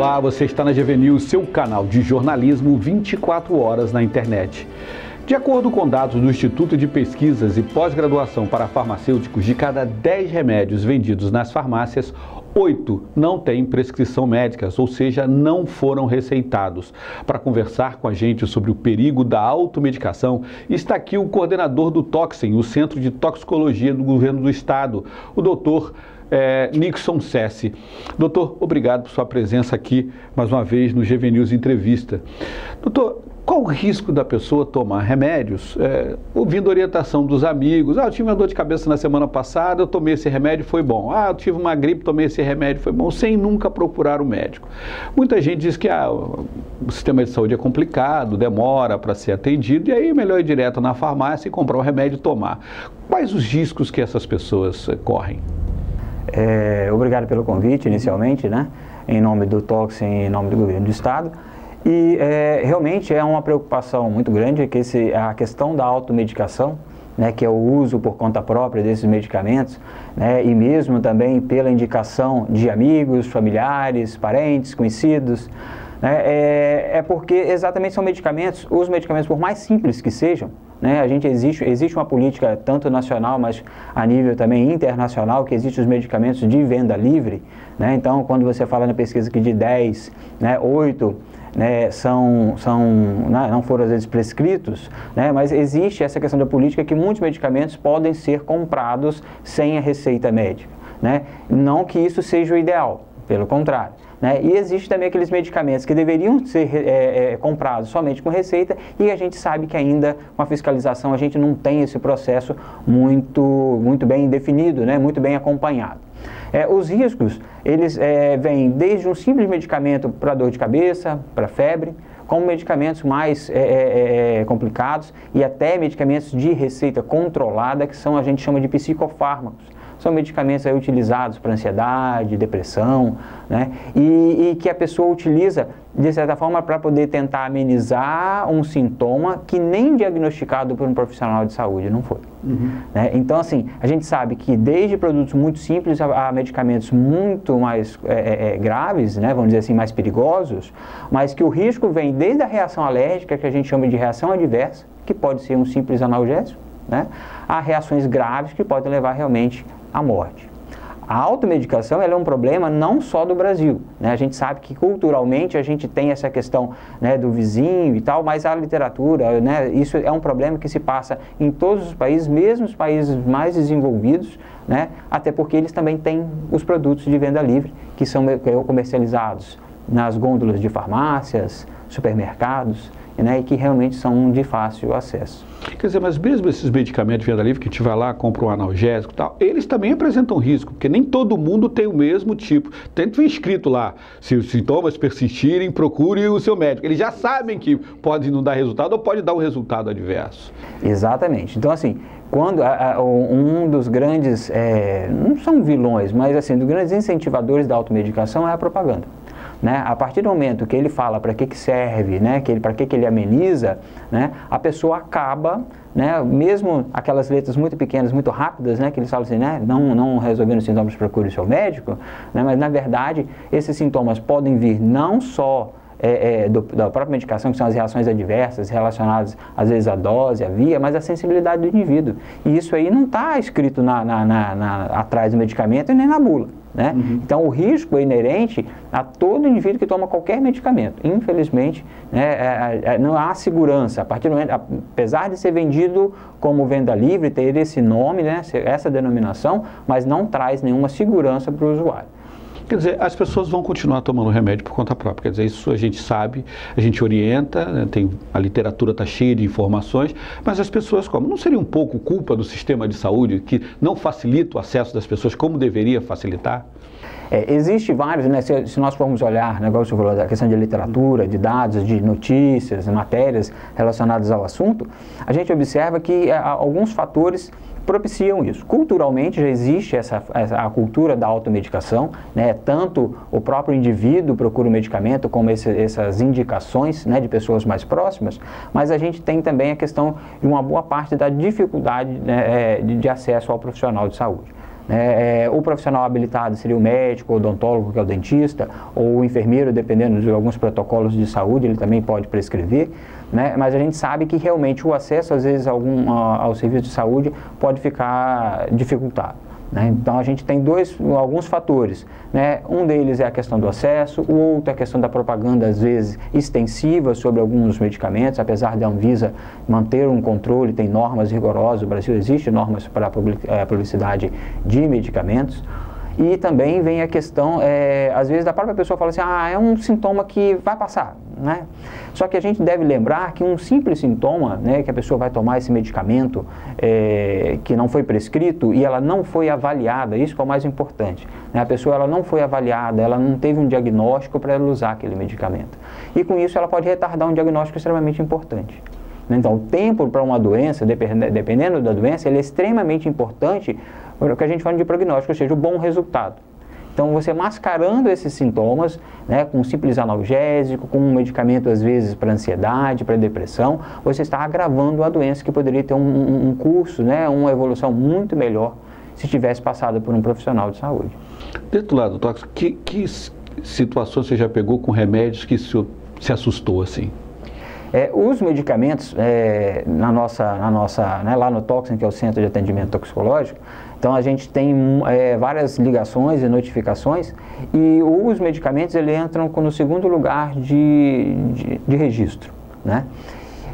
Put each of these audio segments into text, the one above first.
Olá, você está na GV News, seu canal de jornalismo 24 horas na internet. De acordo com dados do Instituto de Pesquisas e Pós-Graduação para Farmacêuticos, de cada 10 remédios vendidos nas farmácias, 8 não têm prescrição médica, ou seja, não foram receitados. Para conversar com a gente sobre o perigo da automedicação, está aqui o coordenador do Toxem, o Centro de Toxicologia do Governo do Estado, o doutor Nixon Sessi. Doutor, obrigado por sua presença aqui mais uma vez no GV News Entrevista. Doutor, qual o risco da pessoa tomar remédios ouvindo orientação dos amigos? Eu tive uma dor de cabeça na semana passada, eu tomei esse remédio, foi bom. Eu tive uma gripe, tomei esse remédio, foi bom, sem nunca procurar o médico. Muita gente diz que o sistema de saúde é complicado, demora para ser atendido, e aí é melhor ir direto na farmácia e comprar o remédio e tomar. Quais os riscos que essas pessoas correm? Obrigado pelo convite, inicialmente, né? Em nome do Toxem, em nome do Governo do Estado. E realmente é uma preocupação muito grande que a questão da automedicação, né, que é o uso por conta própria desses medicamentos, né, e mesmo também pela indicação de amigos, familiares, parentes, conhecidos, né, porque exatamente são medicamentos, os medicamentos, por mais simples que sejam, né, existe uma política tanto nacional, mas a nível também internacional, que existem os medicamentos de venda livre, né, então quando você fala na pesquisa que de 10, né, 8, né, não foram às vezes prescritos, né, mas existe essa questão da política que muitos medicamentos podem ser comprados sem a receita médica, né, não que isso seja o ideal, pelo contrário, né, e existe também aqueles medicamentos que deveriam ser comprados somente com receita e a gente sabe que ainda com a fiscalização a gente não tem esse processo muito bem definido, né, muito bem acompanhado. Os riscos, eles vêm desde um simples medicamento para dor de cabeça, para febre, como medicamentos mais complicados e até medicamentos de receita controlada, que a gente chama de psicofármacos. São medicamentos aí utilizados para ansiedade, depressão, né? E que a pessoa utiliza, de certa forma, para poder tentar amenizar um sintoma que nem diagnosticado por um profissional de saúde não foi. Né? Então, assim, a gente sabe que desde produtos muito simples a medicamentos muito mais graves, né? Vamos dizer assim, mais perigosos, mas que o risco vem desde a reação alérgica, que a gente chama de reação adversa, que pode ser um simples analgésico, né? A reações graves que podem levar realmente à morte. A automedicação ela é um problema não só do Brasil, né? A gente sabe que culturalmente a gente tem essa questão, né, do vizinho e tal, mas a literatura, né, isso é um problema que se passa em todos os países, mesmo os países mais desenvolvidos, né, até porque eles também têm os produtos de venda livre que são comercializados nas gôndolas de farmácias, supermercados, né, e que realmente são de fácil acesso. Quer dizer, mas mesmo esses medicamentos de venda livre, que a gente vai lá, compra um analgésico e tal, eles também apresentam risco, porque nem todo mundo tem o mesmo tipo. Tem escrito lá, se os sintomas persistirem, procure o seu médico. Eles já sabem que pode não dar resultado ou pode dar um resultado adverso. Exatamente. Então, assim, quando um dos grandes, não são vilões, mas assim, dos grandes incentivadores da automedicação é a propaganda. Né? A partir do momento que ele fala para que serve, né? Para que ele ameniza, né? A pessoa acaba, né? Mesmo aquelas letras muito pequenas, muito rápidas, né? Que eles falam assim, né? Não resolvendo os sintomas, procure o seu médico, né? Mas na verdade esses sintomas podem vir não só da própria medicação, que são as reações adversas relacionadas às vezes à dose, à via, mas à sensibilidade do indivíduo. E isso aí não está escrito atrás do medicamento e nem na bula. Né? Então o risco é inerente a todo indivíduo que toma qualquer medicamento. Infelizmente, né, não há segurança. A partir do momento, apesar de ser vendido como venda livre, ter esse nome, né, essa denominação, mas não traz nenhuma segurança para o usuário. Quer dizer, as pessoas vão continuar tomando remédio por conta própria. Quer dizer, isso a gente sabe, a gente orienta, né, a literatura está cheia de informações, mas as pessoas como? Não seria um pouco culpa do sistema de saúde que não facilita o acesso das pessoas como deveria facilitar? Existe vários, né, se nós formos olhar, né, igual você falou, da questão de literatura, de dados, de notícias, matérias relacionadas ao assunto, a gente observa que alguns fatores propiciam isso. Culturalmente já existe a cultura da automedicação, né? Tanto o próprio indivíduo procura o medicamento como essas indicações, né, de pessoas mais próximas, mas a gente tem também a questão de uma boa parte da dificuldade, né, de acesso ao profissional de saúde. O profissional habilitado seria o médico, o odontólogo, que é o dentista, ou o enfermeiro, dependendo de alguns protocolos de saúde, ele também pode prescrever, né? Mas a gente sabe que realmente o acesso, às vezes, ao serviço de saúde pode ficar dificultado. Então, a gente tem alguns fatores, né? Um deles é a questão do acesso, o outro é a questão da propaganda, às vezes, extensiva sobre alguns medicamentos, apesar da Anvisa manter um controle, tem normas rigorosas, no Brasil existe normas para a publicidade de medicamentos. E também vem a questão, às vezes, da própria pessoa fala assim, é um sintoma que vai passar, né? Só que a gente deve lembrar que um simples sintoma, né, que a pessoa vai tomar esse medicamento que não foi prescrito e ela não foi avaliada, isso que é o mais importante, né? A pessoa ela não foi avaliada, ela não teve um diagnóstico para ela usar aquele medicamento. E com isso ela pode retardar um diagnóstico extremamente importante. Então, o tempo para uma doença, dependendo da doença, ele é extremamente importante para o que a gente fala de prognóstico, ou seja, o bom resultado. Então, você mascarando esses sintomas, né, com um simples analgésico, com um medicamento, às vezes, para ansiedade, para depressão, você está agravando a doença que poderia ter um curso, né, uma evolução muito melhor se tivesse passado por um profissional de saúde. Do outro lado, Tox, que situações você já pegou com remédios que se assustou assim? Os medicamentos, lá no Toxin, que é o Centro de Atendimento Toxicológico, então a gente tem várias ligações e notificações, e os medicamentos eles entram no segundo lugar de registro, né?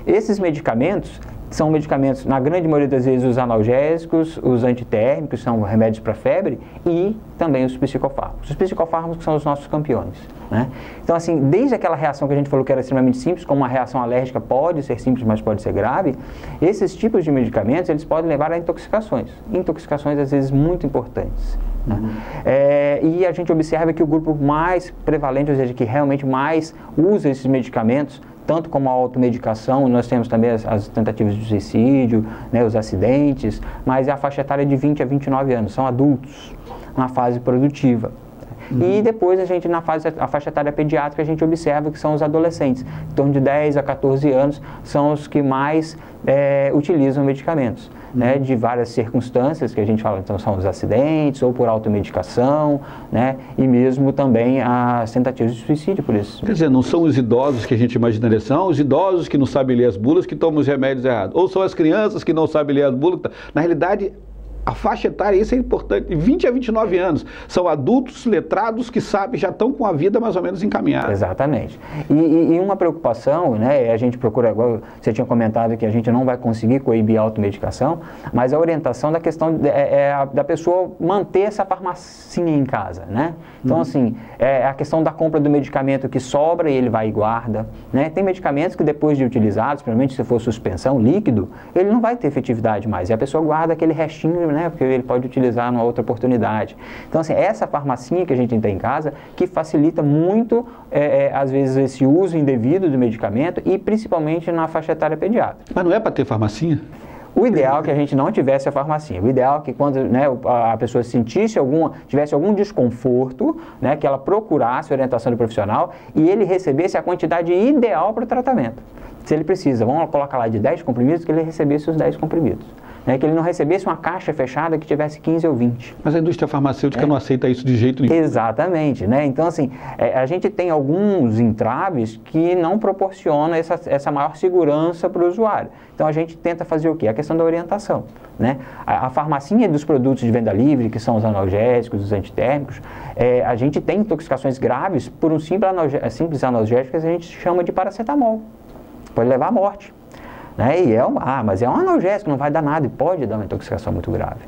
Esses medicamentos são medicamentos, na grande maioria das vezes, os analgésicos, os antitérmicos, são remédios para febre, e também os psicofármacos. Os psicofármacos são os nossos campeões, né? Então, assim, desde aquela reação que a gente falou que era extremamente simples, como uma reação alérgica pode ser simples, mas pode ser grave, esses tipos de medicamentos, eles podem levar a intoxicações, às vezes muito importantes, né? E a gente observa que o grupo mais prevalente, ou seja, que realmente mais usa esses medicamentos, tanto como a automedicação, nós temos também as tentativas de suicídio, né, os acidentes, mas é a faixa etária de 20 a 29 anos, são adultos, na fase produtiva. E depois a faixa etária pediátrica, a gente observa que são os adolescentes, em torno de 10 a 14 anos, são os que mais utilizam medicamentos, né, de várias circunstâncias que a gente fala, então são os acidentes, ou por automedicação, né, e mesmo também as tentativas de suicídio por isso. Quer dizer, não são os idosos que a gente imaginaria, são os idosos que não sabem ler as bulas que tomam os remédios errados, ou são as crianças que não sabem ler as bulas, na realidade a faixa etária, isso é importante, de 20 a 29 anos, são adultos letrados que sabem, já estão com a vida mais ou menos encaminhada. Exatamente. E uma preocupação, né, a gente procura, agora você tinha comentado que a gente não vai conseguir coibir a automedicação, mas a orientação da questão da pessoa manter essa farmacinha em casa, né? Então, assim, a questão da compra do medicamento que sobra e ele vai e guarda, né? Tem medicamentos que depois de utilizados, principalmente se for suspensão, líquido, ele não vai ter efetividade mais, e a pessoa guarda aquele restinho, né, porque ele pode utilizar numa outra oportunidade. Então, assim, essa farmacinha que a gente tem em casa, que facilita muito, às vezes, esse uso indevido do medicamento e principalmente na faixa etária pediátrica. Mas não é para ter farmacinha? O ideal é que a gente não tivesse a farmacinha. O ideal é que quando, né, a pessoa tivesse algum desconforto, né, que ela procurasse a orientação do profissional e ele recebesse a quantidade ideal para o tratamento. Se ele precisa, vamos colocar lá de 10 comprimidos, que ele recebesse os 10 comprimidos. Né, que ele não recebesse uma caixa fechada que tivesse 15 ou 20. Mas a indústria farmacêutica não aceita isso de jeito nenhum. Exatamente, né? Então, assim, a gente tem alguns entraves que não proporcionam essa maior segurança para o usuário. Então, a gente tenta fazer o quê? A questão da orientação, né? A farmacinha dos produtos de venda livre, que são os analgésicos, os antitérmicos, a gente tem intoxicações graves por um simples analgésico que a gente chama de paracetamol. Pode levar à morte. Né? Mas é um analgésico, não vai dar nada e pode dar uma intoxicação muito grave.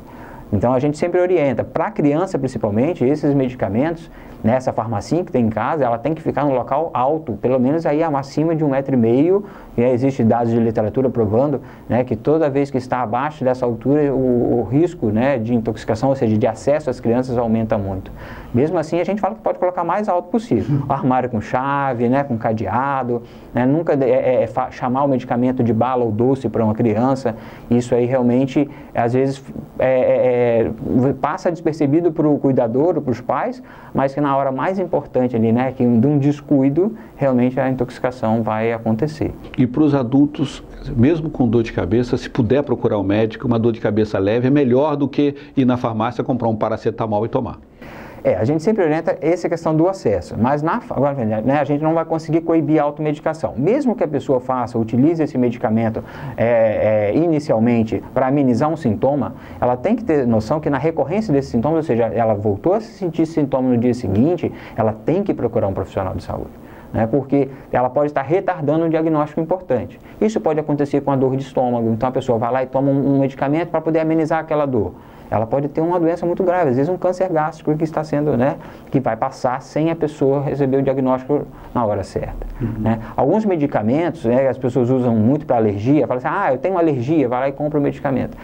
Então a gente sempre orienta, para a criança principalmente, esses medicamentos, nessa farmacinha que tem em casa, ela tem que ficar num local alto, pelo menos aí acima de 1,5 m, e existem dados de literatura provando, né, que toda vez que está abaixo dessa altura, o risco, né, de intoxicação, ou seja, de acesso às crianças aumenta muito. Mesmo assim, a gente fala que pode colocar mais alto possível. Armário com chave, né, com cadeado, né, nunca chamar o medicamento de bala ou doce para uma criança, isso aí realmente, às vezes, passa despercebido para o cuidador ou para os pais, mas que na na hora mais importante ali, né, que de um descuido, realmente a intoxicação vai acontecer. E para os adultos, mesmo com dor de cabeça, se puder procurar um médico, uma dor de cabeça leve é melhor do que ir na farmácia comprar um paracetamol e tomar. A gente sempre orienta essa questão do acesso, mas agora, né, a gente não vai conseguir coibir a automedicação. Mesmo que a pessoa utilize esse medicamento inicialmente para amenizar um sintoma, ela tem que ter noção que na recorrência desses sintomas, ou seja, ela voltou a sentir sintoma no dia seguinte, ela tem que procurar um profissional de saúde. Né, porque ela pode estar retardando um diagnóstico importante. Isso pode acontecer com a dor de estômago, então a pessoa vai lá e toma um medicamento para poder amenizar aquela dor. Ela pode ter uma doença muito grave, às vezes um câncer gástrico que está sendo, né, que vai passar sem a pessoa receber o diagnóstico na hora certa. Né? Alguns medicamentos, né, as pessoas usam muito para alergia, falam assim, eu tenho alergia, vai lá e compra o medicamento.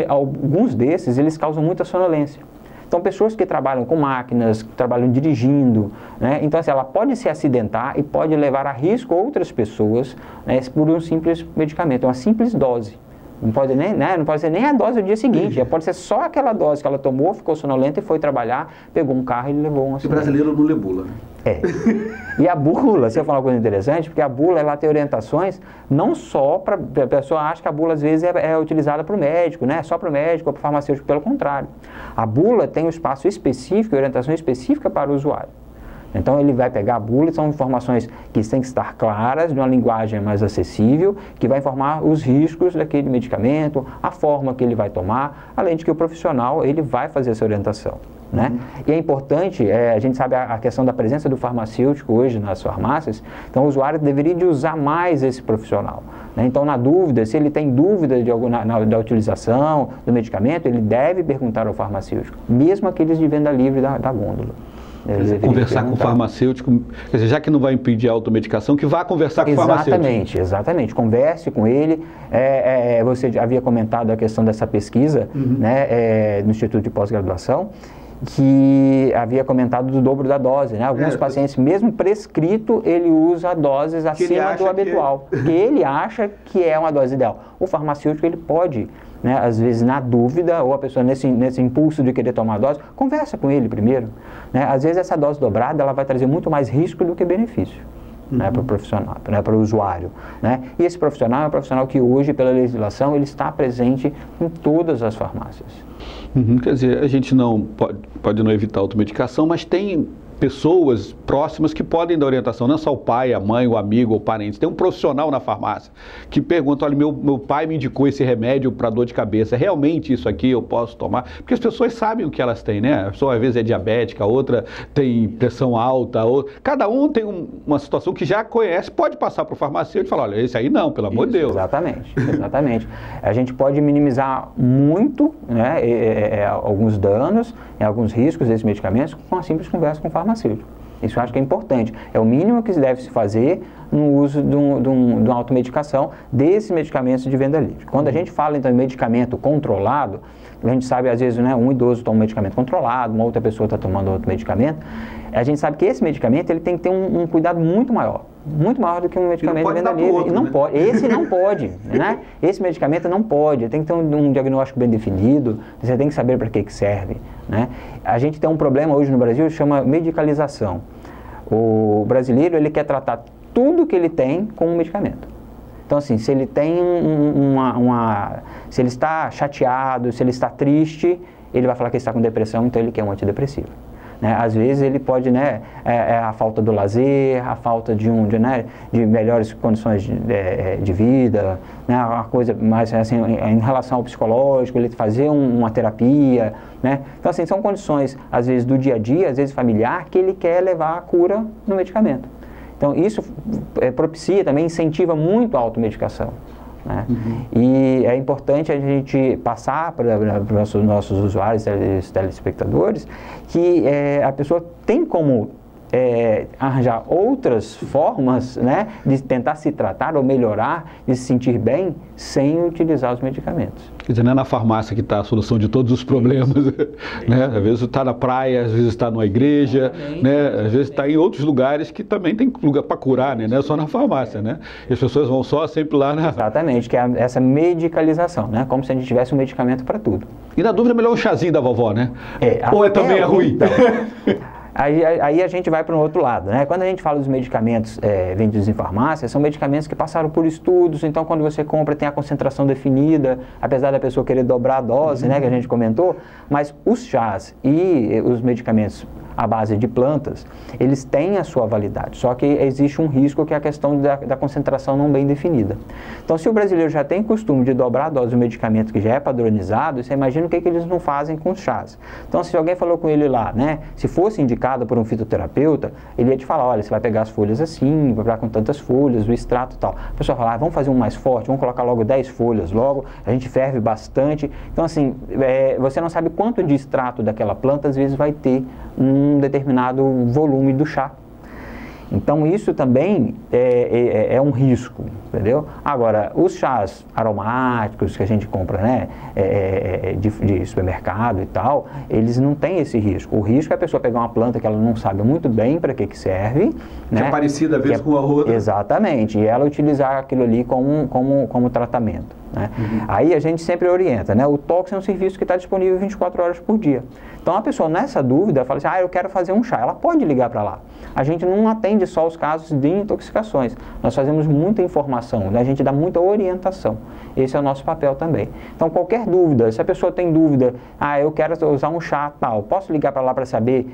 Alguns desses, eles causam muita sonolência. Então, pessoas que trabalham com máquinas, que trabalham dirigindo, né? Então, assim, ela pode se acidentar e pode levar a risco outras pessoas, né, por um simples medicamento, uma simples dose. Não pode, não pode ser nem a dose do dia seguinte, pode ser só aquela dose que ela tomou, ficou sonolenta e foi trabalhar, pegou um carro e levou um acidente. O brasileiro não lê bula, né? E a bula, se eu falar uma coisa interessante, porque a bula ela tem orientações não só para a pessoa acha que a bula às vezes é utilizada para o médico, né? Só para o médico ou para o farmacêutico, pelo contrário. A bula tem um espaço específico, orientação específica para o usuário. Então ele vai pegar a bula, são informações que têm que estar claras, de uma linguagem mais acessível, que vai informar os riscos daquele medicamento, a forma que ele vai tomar, além de que o profissional ele vai fazer essa orientação. Né? E é importante, a gente sabe a questão da presença do farmacêutico hoje nas farmácias, então o usuário deveria de usar mais esse profissional. Né? Então, na dúvida, se ele tem dúvida da utilização do medicamento, ele deve perguntar ao farmacêutico, mesmo aqueles de venda livre da gôndola. Conversar com o farmacêutico, quer dizer, já que não vai impedir a automedicação, que vá conversar com o farmacêutico. Exatamente, converse com ele. Você havia comentado a questão dessa pesquisa, né, no Instituto de Pós-Graduação, que havia comentado do dobro da dose, né? Alguns pacientes, mesmo prescrito, ele usa doses acima do habitual, porque ele acha que é uma dose ideal. O farmacêutico, ele pode, né, às vezes na dúvida, ou a pessoa nesse impulso de querer tomar a dose, conversa com ele primeiro. Né? Às vezes essa dose dobrada, ela vai trazer muito mais risco do que benefício. Né, para o profissional, né, para o usuário. Né? E esse profissional é um profissional que hoje, pela legislação, ele está presente em todas as farmácias. Quer dizer, a gente não pode não evitar a automedicação, mas tem pessoas próximas que podem dar orientação, não é só o pai, a mãe, o amigo ou parente. Tem um profissional na farmácia que pergunta, olha, meu pai me indicou esse remédio para dor de cabeça, realmente isso aqui eu posso tomar? Porque as pessoas sabem o que elas têm, né? A pessoa às vezes é diabética, a outra tem pressão alta, cada um tem uma situação que já conhece, pode passar para o farmacêutico e falar, olha, esse aí não, pelo amor de Deus. Exatamente. A gente pode minimizar muito, né, alguns danos, alguns riscos desses medicamentos com uma simples conversa com o farmacêutico. Isso eu acho que é importante. É o mínimo que se deve se fazer no uso de uma automedicação desses medicamentos de venda livre. Quando a gente fala, então, em medicamento controlado, a gente sabe, às vezes, né, um idoso toma um medicamento controlado, uma outra pessoa está tomando outro medicamento. A gente sabe que esse medicamento ele tem que ter um cuidado muito maior do que um medicamento de venda livre. Outro, e não pode, esse não pode, né? Esse medicamento não pode, tem que ter um diagnóstico bem definido, você tem que saber para que serve, né? A gente tem um problema hoje no Brasil que chama medicalização. O brasileiro, ele quer tratar tudo que ele tem com um medicamento. Então, assim, se ele tem se ele está chateado, se ele está triste, ele vai falar que ele está com depressão, então ele quer um antidepressivo. Né? Às vezes ele pode, né, a falta do lazer, a falta de melhores condições de vida, né, uma coisa mais assim, em relação ao psicológico, ele fazer uma terapia, né? Então, assim, são condições, às vezes do dia a dia, às vezes familiar, que ele quer levar a cura no medicamento. Então, isso propicia também, incentiva muito a automedicação. Né? E é importante a gente passar para os nossos usuários e telespectadores que a pessoa tem como arranjar outras formas, né, de tentar se tratar ou melhorar, de se sentir bem, sem utilizar os medicamentos. Quer dizer, não é na farmácia que está a solução de todos os problemas, né? Às vezes está na praia, às vezes está numa igreja, né? Às vezes está em outros lugares que também tem lugar para curar, né? Não é só na farmácia, né? E as pessoas vão só sempre lá na... Exatamente, que é essa medicalização, né? Como se a gente tivesse um medicamento para tudo. E na dúvida é melhor o chazinho da vovó, né? Ou também é ruim? Então, Aí a gente vai para um outro lado, né? Quando a gente fala dos medicamentos vendidos em farmácia, são medicamentos que passaram por estudos, então quando você compra tem a concentração definida, apesar da pessoa querer dobrar a dose, né, que a gente comentou, mas os chás e os medicamentos à base de plantas, eles têm a sua validade, só que existe um risco que é a questão da concentração não bem definida. Então, se o brasileiro já tem costume de dobrar a dose do medicamento que já é padronizado, você imagina o que eles não fazem com os chás. Então, se alguém falou com ele lá, né, se fosse indicado por um fitoterapeuta, ele ia te falar, olha, você vai pegar as folhas assim, vai pegar com tantas folhas, o extrato e tal. A pessoa fala, vamos fazer um mais forte, vamos colocar logo 10 folhas logo, a gente ferve bastante. Então, assim, você não sabe quanto de extrato daquela planta, às vezes vai ter um determinado volume do chá. Então isso também é um risco, entendeu? Agora, os chás aromáticos que a gente compra, né, de supermercado e tal, eles não têm esse risco. O risco é a pessoa pegar uma planta que ela não sabe muito bem para que serve, né? Que é parecida às vezes com a outra. Exatamente, e ela utilizar aquilo ali como tratamento, né? Aí a gente sempre orienta, né? O Tox é um serviço que está disponível 24 horas por dia. Então a pessoa nessa dúvida fala assim, eu quero fazer um chá, ela pode ligar para lá. A gente não atende só os casos de intoxicações, nós fazemos muita informação, a gente dá muita orientação, esse é o nosso papel também. Então qualquer dúvida, se a pessoa tem dúvida, eu quero usar um chá tal, posso ligar para lá para saber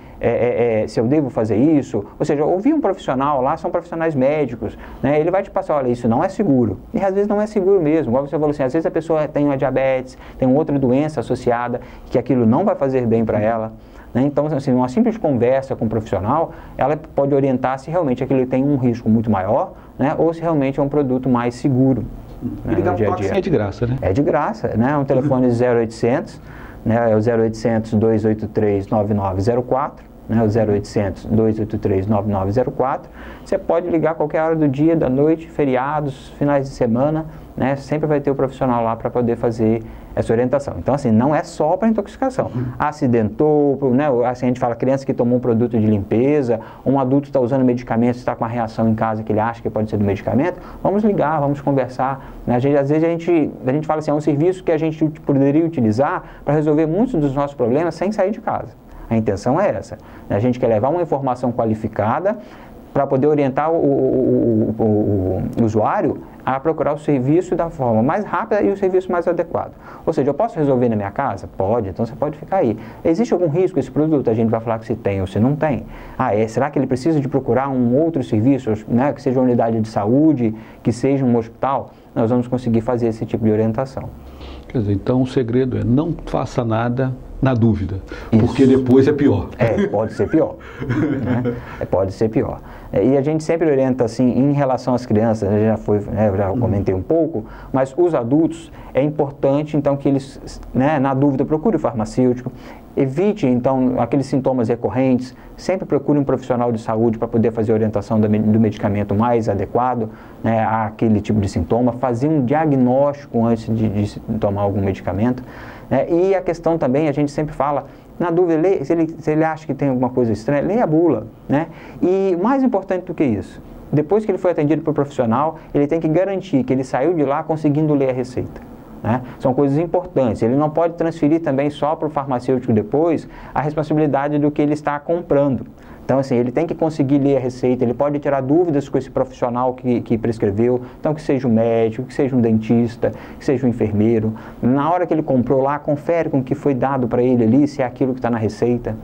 se eu devo fazer isso? Ou seja, ouvir um profissional lá, são profissionais médicos, né? Ele vai te passar, olha, isso não é seguro, e às vezes não é seguro mesmo, igual você falou assim, às vezes a pessoa tem uma diabetes, tem uma outra doença associada, que aquilo não vai fazer bem para ela. Então, assim, uma simples conversa com um profissional, ela pode orientar se realmente aquilo tem um risco muito maior, né, ou se realmente é um produto mais seguro. E ligar para o Tox é de graça, né? É de graça, né? É um telefone 0800, né, é o 0800 283 9904, né, o 0800 283 9904. Você pode ligar a qualquer hora do dia, da noite, feriados, finais de semana, né, sempre vai ter o profissional lá para poder fazer essa orientação. Então, assim, não é só para intoxicação. Acidentou, né, assim, a gente fala criança que tomou um produto de limpeza, um adulto está usando medicamento, está com uma reação em casa que ele acha que pode ser do medicamento, vamos ligar, vamos conversar. Né? Às vezes a gente fala assim, é um serviço que a gente poderia utilizar para resolver muitos dos nossos problemas sem sair de casa. A intenção é essa. A gente quer levar uma informação qualificada para poder orientar o usuário a procurar o serviço da forma mais rápida e o serviço mais adequado. Ou seja, eu posso resolver na minha casa? Pode, então você pode ficar aí. Existe algum risco esse produto? A gente vai falar que se tem ou se não tem. Será que ele precisa de procurar um outro serviço, né, que seja uma unidade de saúde, que seja um hospital? Nós vamos conseguir fazer esse tipo de orientação. Quer dizer, então o segredo é não faça nada na dúvida, porque depois é pior. Pode ser pior. Né? Pode ser pior. E a gente sempre orienta assim, em relação às crianças, eu já comentei um pouco, mas os adultos, é importante então que eles, né, na dúvida, procure o farmacêutico, evite então aqueles sintomas recorrentes, sempre procure um profissional de saúde para poder fazer a orientação do medicamento mais adequado, né, àquele tipo de sintoma, fazer um diagnóstico antes de tomar algum medicamento. E a questão também, a gente sempre fala, na dúvida, se ele acha que tem alguma coisa estranha, leia a bula, né? E mais importante do que isso, depois que ele foi atendido por profissional, ele tem que garantir que ele saiu de lá conseguindo ler a receita. Né? São coisas importantes. Ele não pode transferir também só para o farmacêutico depois a responsabilidade do que ele está comprando. Então, assim, ele tem que conseguir ler a receita, ele pode tirar dúvidas com esse profissional que prescreveu, então que seja um médico, que seja um dentista, que seja um enfermeiro. Na hora que ele comprou lá, confere com o que foi dado para ele ali, se é aquilo que está na receita.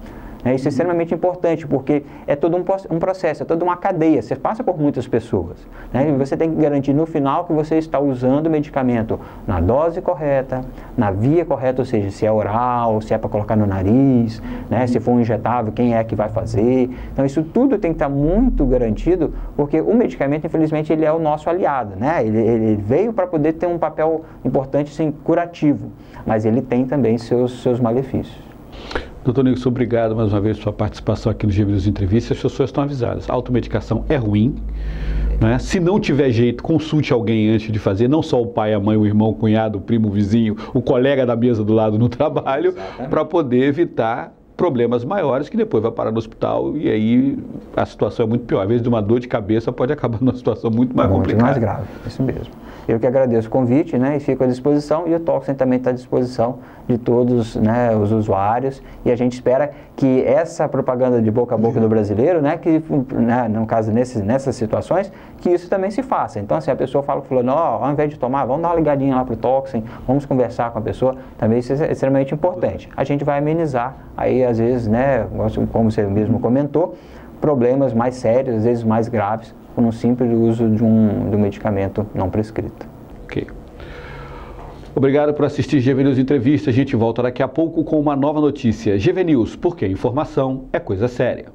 Isso é extremamente importante, porque é todo um processo, é toda uma cadeia, você passa por muitas pessoas. Né? E você tem que garantir no final que você está usando o medicamento na dose correta, na via correta, ou seja, se é oral, se é para colocar no nariz, né? Se for um injetável, quem é que vai fazer. Então isso tudo tem que estar muito garantido, porque o medicamento, infelizmente, ele é o nosso aliado. Né? Ele veio para poder ter um papel importante, sim, curativo, mas ele tem também seus malefícios. Doutor Nilson, obrigado mais uma vez pela sua participação aqui no Gêmeos Entrevistas. As pessoas estão avisadas. A automedicação é ruim, né? Se não tiver jeito, consulte alguém antes de fazer, não só o pai, a mãe, o irmão, o cunhado, o primo, o vizinho, o colega da mesa do lado no trabalho, para poder evitar problemas maiores que depois vai parar no hospital e aí a situação é muito pior. Às vezes de uma dor de cabeça pode acabar numa situação muito mais complicada. Muito mais grave, isso mesmo. Eu que agradeço o convite, né, e fico à disposição, e o Toxin também está à disposição de todos, né, os usuários, e a gente espera que essa propaganda de boca a boca do brasileiro, né, que, né, no caso nessas situações, que isso também se faça. Então, assim, a pessoa fala, fulano, ó, ao invés de tomar, vamos dar uma ligadinha lá para o Toxin, vamos conversar com a pessoa, também isso é extremamente importante. A gente vai amenizar aí, às vezes, né, como você mesmo comentou, problemas mais sérios, às vezes mais graves, por um simples uso de um medicamento não prescrito. Ok. Obrigado por assistir GV News Entrevista. A gente volta daqui a pouco com uma nova notícia. GV News, porque informação é coisa séria.